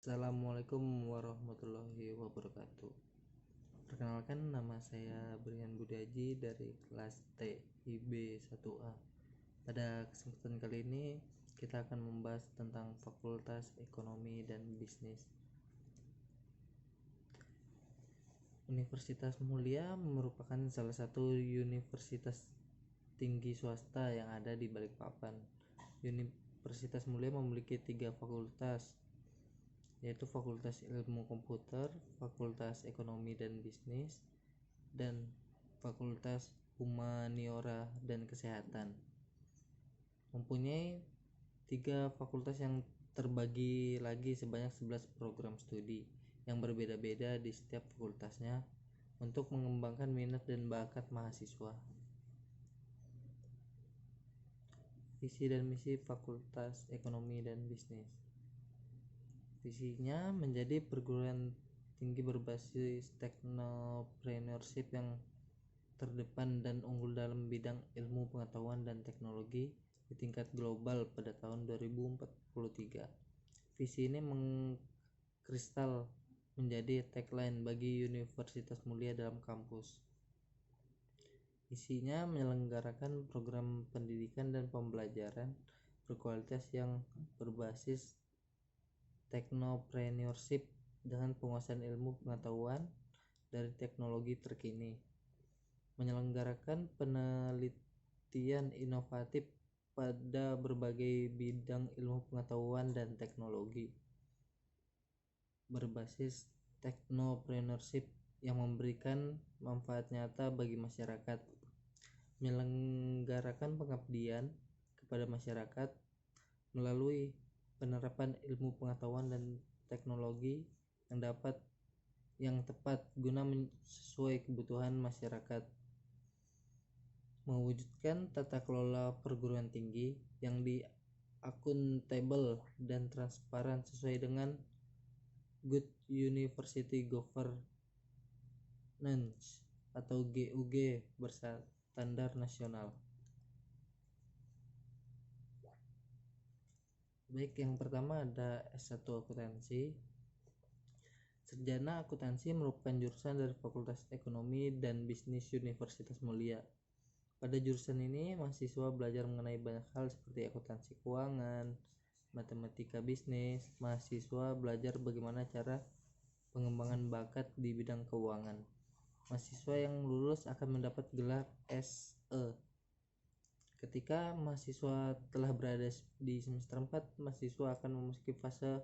Assalamualaikum warahmatullahi wabarakatuh. Perkenalkan, nama saya Brian Budiaji dari kelas T IB 1A. Pada kesempatan kali ini kita akan membahas tentang Fakultas Ekonomi dan Bisnis. Universitas Mulia merupakan salah satu universitas tinggi swasta yang ada di Balikpapan. Universitas Mulia memiliki 3 fakultas, yaitu Fakultas Ilmu Komputer, Fakultas Ekonomi dan Bisnis, dan Fakultas Humaniora dan Kesehatan. Mempunyai 3 fakultas yang terbagi lagi sebanyak 11 program studi yang berbeda-beda di setiap fakultasnya untuk mengembangkan minat dan bakat mahasiswa. Visi dan misi Fakultas Ekonomi dan Bisnis. Visinya menjadi perguruan tinggi berbasis teknopreneurship yang terdepan dan unggul dalam bidang ilmu pengetahuan dan teknologi di tingkat global pada tahun 2043. Visi ini mengkristal menjadi tagline bagi Universitas Mulia dalam kampus. Isinya menyelenggarakan program pendidikan dan pembelajaran berkualitas yang berbasis teknopreneurship dengan penguasaan ilmu pengetahuan dari teknologi terkini, menyelenggarakan penelitian inovatif pada berbagai bidang ilmu pengetahuan dan teknologi berbasis teknopreneurship yang memberikan manfaat nyata bagi masyarakat, menyelenggarakan pengabdian kepada masyarakat melalui penerapan ilmu pengetahuan dan teknologi yang tepat guna sesuai kebutuhan masyarakat, mewujudkan tata kelola perguruan tinggi yang akuntabel dan transparan sesuai dengan Good University Governance atau GUG berstandar nasional. Baik, yang pertama ada S1 Akuntansi. Sarjana Akuntansi merupakan jurusan dari Fakultas Ekonomi dan Bisnis Universitas Mulia. Pada jurusan ini, mahasiswa belajar mengenai banyak hal seperti akuntansi keuangan, matematika bisnis. Mahasiswa belajar bagaimana cara pengembangan bakat di bidang keuangan. Mahasiswa yang lulus akan mendapat gelar SE. Ketika mahasiswa telah berada di semester 4, mahasiswa akan memasuki fase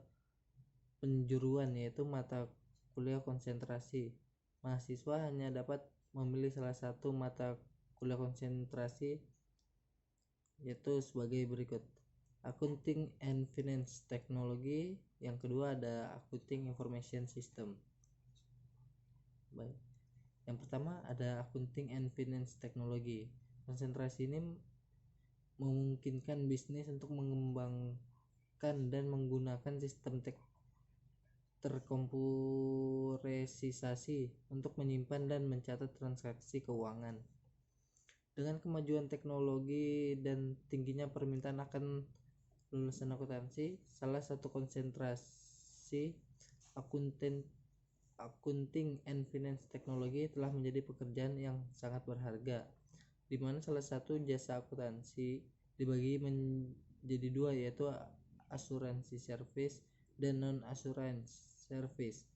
penjuruan, yaitu mata kuliah konsentrasi. Mahasiswa hanya dapat memilih salah satu mata kuliah konsentrasi, yaitu sebagai berikut: Accounting and Finance Technology. Yang kedua ada Accounting Information System. Baik. Yang pertama ada Accounting and Finance Technology. Konsentrasi ini memungkinkan bisnis untuk mengembangkan dan menggunakan sistem terkomputerisasi untuk menyimpan dan mencatat transaksi keuangan. Dengan kemajuan teknologi dan tingginya permintaan akan lulusan akuntansi, salah satu konsentrasi Accounting and Finance Technology telah menjadi pekerjaan yang sangat berharga, di mana salah satu jasa akuntansi dibagi menjadi 2, yaitu asuransi service dan non-assurance service.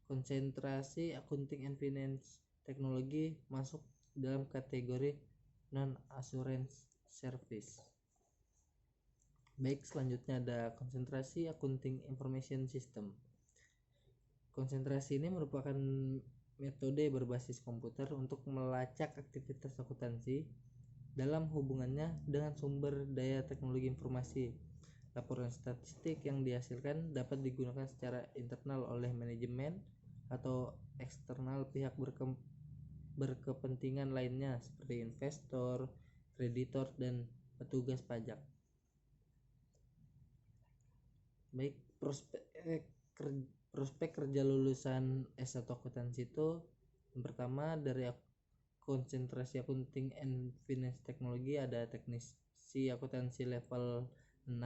Konsentrasi Accounting and Finance Technology masuk dalam kategori non-assurance service. Baik, selanjutnya ada konsentrasi Accounting Information System. Konsentrasi ini merupakan metode berbasis komputer untuk melacak aktivitas akuntansi dalam hubungannya dengan sumber daya teknologi informasi. Laporan statistik yang dihasilkan dapat digunakan secara internal oleh manajemen atau eksternal pihak berkepentingan lainnya seperti investor, kreditor, dan petugas pajak. Baik, prospek kerja lulusan S1 Akuntansi itu yang pertama dari konsentrasi Accounting and Finance Technology ada teknisi akuntansi level 6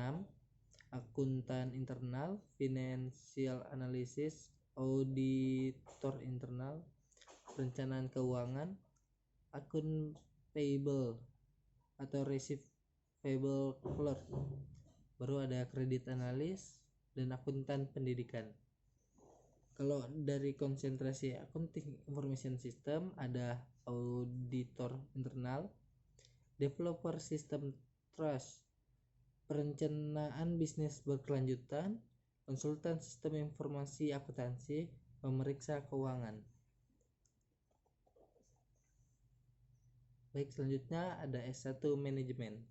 akuntan internal, financial analysis, auditor internal, perencanaan keuangan, akun payable atau receivable clerk. Baru ada kredit analis dan akuntan pendidikan. Kalau dari konsentrasi accounting information system ada auditor internal, developer system trust, perencanaan bisnis berkelanjutan, konsultan sistem informasi akuntansi, pemeriksa keuangan. Baik, selanjutnya ada S1 manajemen.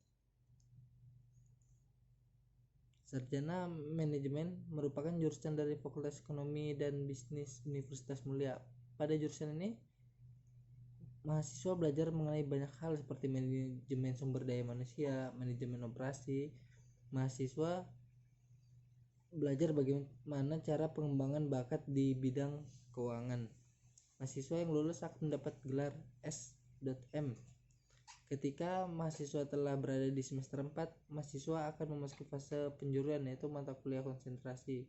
Sarjana manajemen merupakan jurusan dari Fakultas Ekonomi dan Bisnis Universitas Mulia. Pada jurusan ini mahasiswa belajar mengenai banyak hal seperti manajemen sumber daya manusia, manajemen operasi. Mahasiswa belajar bagaimana cara pengembangan bakat di bidang keuangan. Mahasiswa yang lulus akan mendapat gelar S.M. Ketika mahasiswa telah berada di semester 4, mahasiswa akan memasuki fase penjuruan, yaitu mata kuliah konsentrasi.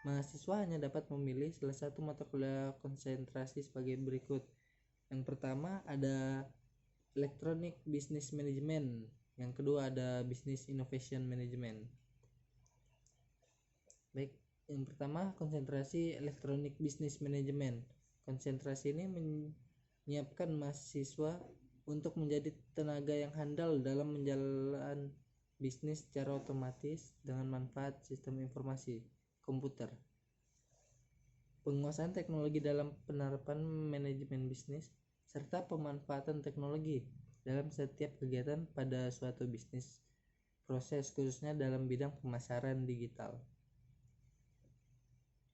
Mahasiswa hanya dapat memilih salah satu mata kuliah konsentrasi sebagai berikut. Yang pertama ada Electronic Business Management, yang kedua ada Business Innovation Management. Baik, yang pertama konsentrasi Electronic Business Management. Konsentrasi ini menyiapkan mahasiswa untuk menjadi tenaga yang handal dalam menjalankan bisnis secara otomatis dengan manfaat sistem informasi komputer. Penguasaan teknologi dalam penerapan manajemen bisnis serta pemanfaatan teknologi dalam setiap kegiatan pada suatu bisnis proses, khususnya dalam bidang pemasaran digital.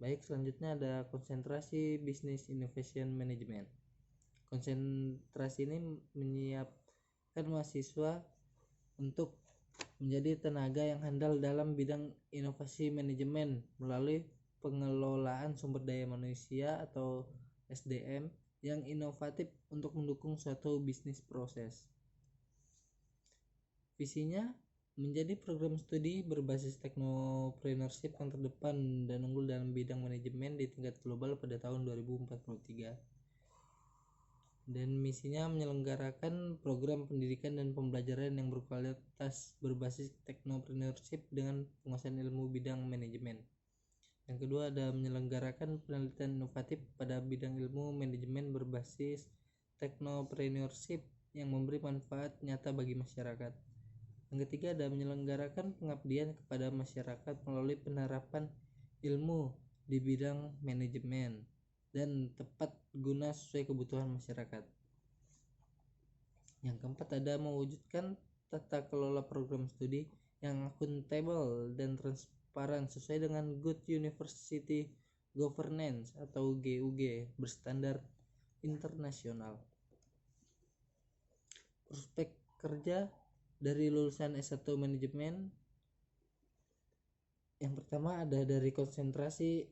Baik, selanjutnya ada konsentrasi Business Innovation Management. Konsentrasi ini menyiapkan mahasiswa untuk menjadi tenaga yang handal dalam bidang inovasi manajemen melalui pengelolaan sumber daya manusia atau SDM yang inovatif untuk mendukung suatu bisnis proses. Visinya menjadi program studi berbasis technopreneurship yang terdepan dan unggul dalam bidang manajemen di tingkat global pada tahun 2043. Dan misinya menyelenggarakan program pendidikan dan pembelajaran yang berkualitas berbasis technopreneurship dengan penguasaan ilmu bidang manajemen. Yang kedua ada menyelenggarakan penelitian inovatif pada bidang ilmu manajemen berbasis technopreneurship yang memberi manfaat nyata bagi masyarakat. Yang ketiga ada menyelenggarakan pengabdian kepada masyarakat melalui penerapan ilmu di bidang manajemen dan tepat guna sesuai kebutuhan masyarakat. Yang keempat ada mewujudkan tata kelola program studi yang akuntabel dan transparan sesuai dengan Good University Governance atau GUG berstandar internasional. Prospek kerja dari lulusan S1 manajemen yang pertama ada dari konsentrasi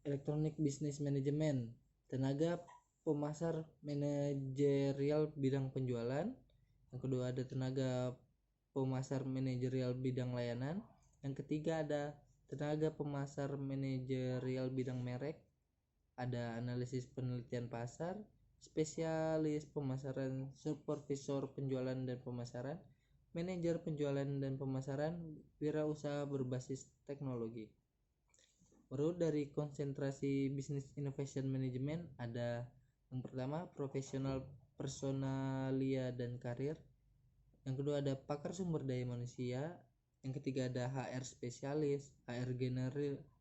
Electronic Business Management, tenaga pemasar manajerial bidang penjualan. Yang kedua ada tenaga pemasar manajerial bidang layanan. Yang ketiga ada tenaga pemasar manajerial bidang merek. Ada analisis penelitian pasar, spesialis pemasaran, supervisor penjualan dan pemasaran, manajer penjualan dan pemasaran, wirausaha berbasis teknologi. Baru dari konsentrasi Business Innovation Management ada yang pertama profesional personalia dan karir. Yang kedua ada pakar sumber daya manusia. Yang ketiga ada HR spesialis, HR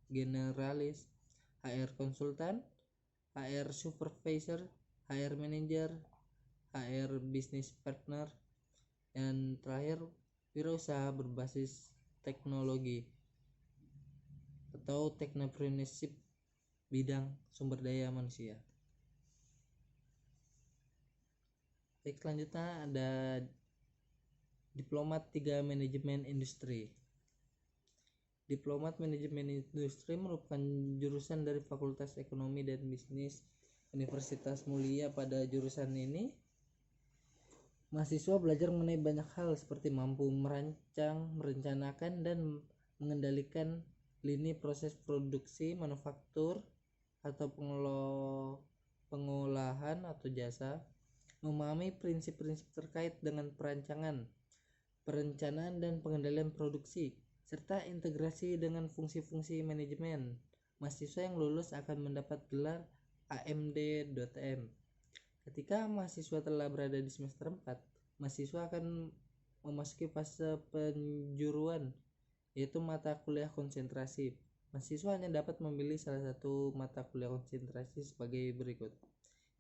generalis, HR konsultan, HR supervisor, HR manager, HR business partner, dan terakhir wirausaha berbasis teknologi atau technopreneurship bidang sumber daya manusia. Baik, selanjutnya ada Diplomat 3 Manajemen Industri. Diplomat Manajemen Industri merupakan jurusan dari Fakultas Ekonomi dan Bisnis Universitas Mulia. Pada jurusan ini mahasiswa belajar mengenai banyak hal seperti mampu merancang, merencanakan, dan mengendalikan lini proses produksi, manufaktur atau pengolahan atau jasa, memahami prinsip-prinsip terkait dengan perencanaan dan pengendalian produksi, serta integrasi dengan fungsi-fungsi manajemen. Mahasiswa yang lulus akan mendapat gelar AMD.M. Ketika mahasiswa telah berada di semester 4, mahasiswa akan memasuki fase penjuruan, yaitu mata kuliah konsentrasi. Mahasiswa hanya dapat memilih salah satu mata kuliah konsentrasi sebagai berikut.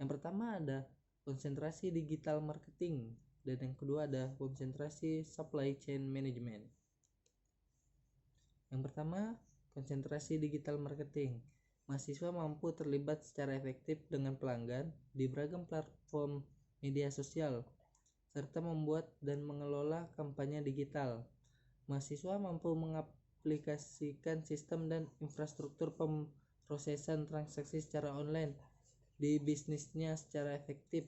Yang pertama ada konsentrasi digital marketing, dan yang kedua ada konsentrasi supply chain management. Yang pertama, konsentrasi digital marketing. Mahasiswa mampu terlibat secara efektif dengan pelanggan di beragam platform media sosial, serta membuat dan mengelola kampanye digital. Mahasiswa mampu mengaplikasikan sistem dan infrastruktur pemrosesan transaksi secara online di bisnisnya secara efektif,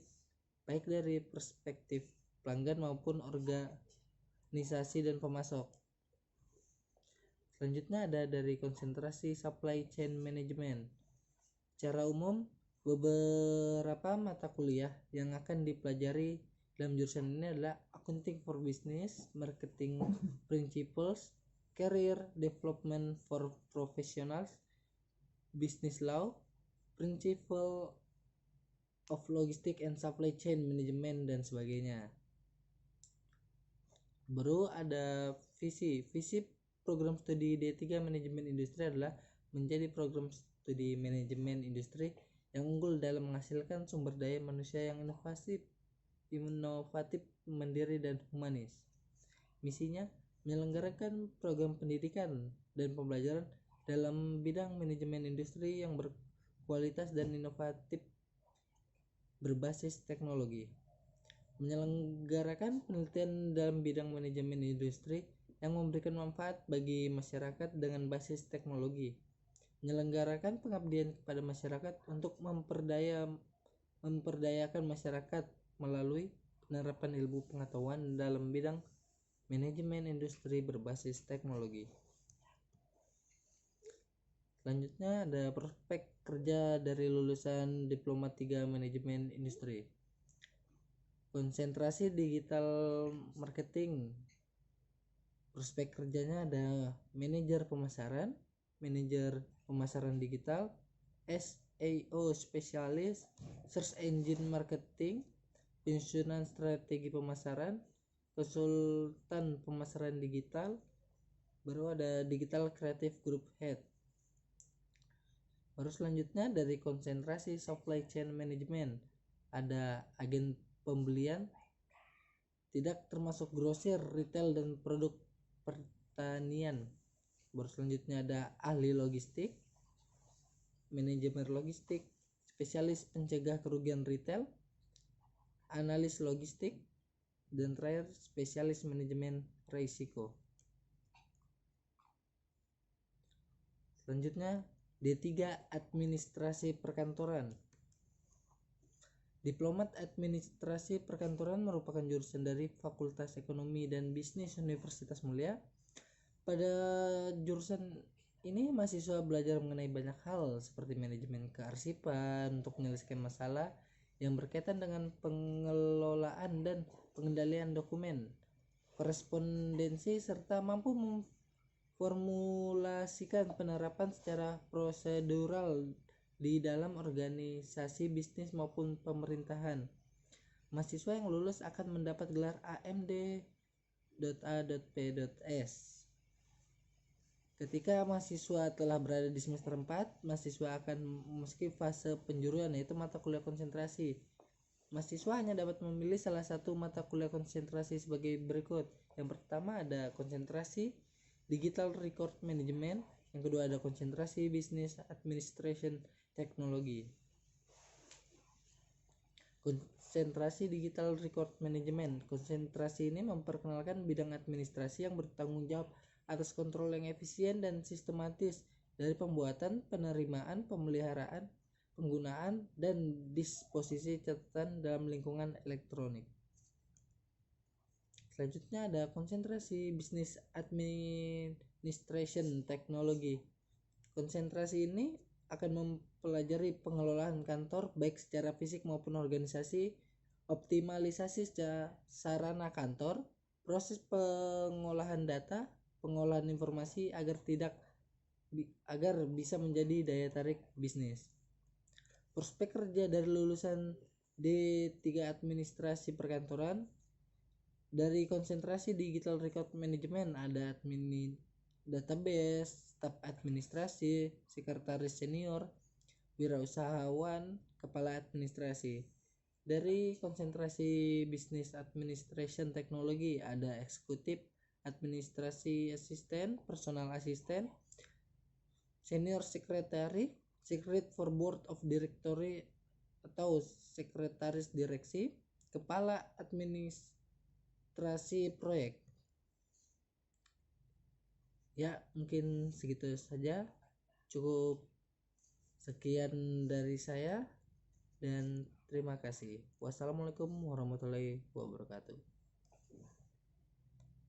baik dari perspektif pelanggan maupun organisasi dan pemasok. Selanjutnya ada dari konsentrasi supply chain management. Secara umum, beberapa mata kuliah yang akan dipelajari dalam jurusan ini adalah Accounting for Business, Marketing Principles, Career Development for Professionals, Business Law, Principle of Logistics and Supply Chain Management, dan sebagainya. Baru ada visi program studi D3 Manajemen Industri adalah menjadi program studi manajemen industri yang unggul dalam menghasilkan sumber daya manusia yang inovatif, mandiri, dan humanis. Misinya menyelenggarakan program pendidikan dan pembelajaran dalam bidang manajemen industri yang berkualitas dan inovatif berbasis teknologi. Menyelenggarakan penelitian dalam bidang manajemen industri yang memberikan manfaat bagi masyarakat dengan basis teknologi. Menyelenggarakan pengabdian kepada masyarakat untuk memperdayakan masyarakat melalui penerapan ilmu pengetahuan dalam bidang manajemen industri berbasis teknologi. Selanjutnya ada prospek kerja dari lulusan Diploma 3 Manajemen Industri. Konsentrasi digital marketing. Prospek kerjanya ada manajer pemasaran digital, SEO spesialis, search engine marketing, penyusunan strategi pemasaran, konsultan pemasaran digital, baru ada digital creative group head. Baru selanjutnya dari konsentrasi supply chain management ada agen pembelian, tidak termasuk grosir, retail, dan produk pertanian. Baru selanjutnya ada ahli logistik, manajemen logistik, spesialis pencegah kerugian retail, analis logistik, dan terakhir spesialis manajemen risiko. Selanjutnya D3 administrasi perkantoran. Diplomat Administrasi Perkantoran merupakan jurusan dari Fakultas Ekonomi dan Bisnis Universitas Mulia. Pada jurusan ini mahasiswa belajar mengenai banyak hal seperti manajemen kearsipan untuk menyelesaikan masalah yang berkaitan dengan pengelolaan dan pengendalian dokumen, korespondensi, serta mampu memformulasikan penerapan secara prosedural di dalam organisasi bisnis maupun pemerintahan. Mahasiswa yang lulus akan mendapat gelar AMD.A.P.S. Ketika mahasiswa telah berada di semester 4, mahasiswa akan memasuki fase penjuruan, yaitu mata kuliah konsentrasi. Mahasiswa hanya dapat memilih salah satu mata kuliah konsentrasi sebagai berikut. Yang pertama ada konsentrasi Digital Record Management, yang kedua ada konsentrasi Business Administration Teknologi. Konsentrasi Digital Record Management. Konsentrasi ini memperkenalkan bidang administrasi yang bertanggung jawab atas kontrol yang efisien dan sistematis dari pembuatan, penerimaan, pemeliharaan, penggunaan, dan disposisi catatan dalam lingkungan elektronik. Selanjutnya ada konsentrasi bisnis administration teknologi. Konsentrasi ini akan mempelajari pengelolaan kantor baik secara fisik maupun organisasi, optimalisasi sarana kantor, proses pengolahan data, pengolahan informasi agar bisa menjadi daya tarik bisnis. Prospek kerja dari lulusan D3 Administrasi Perkantoran. Dari konsentrasi digital record management ada database, staf administrasi, sekretaris senior, wirausahawan, kepala administrasi. Dari konsentrasi bisnis administration teknologi ada eksekutif, administrasi asisten, personal asisten, senior secretary, secret for board of directory atau sekretaris direksi, kepala administrasi proyek. Ya, mungkin segitu saja. Cukup sekian dari saya dan terima kasih. Wassalamualaikum warahmatullahi wabarakatuh.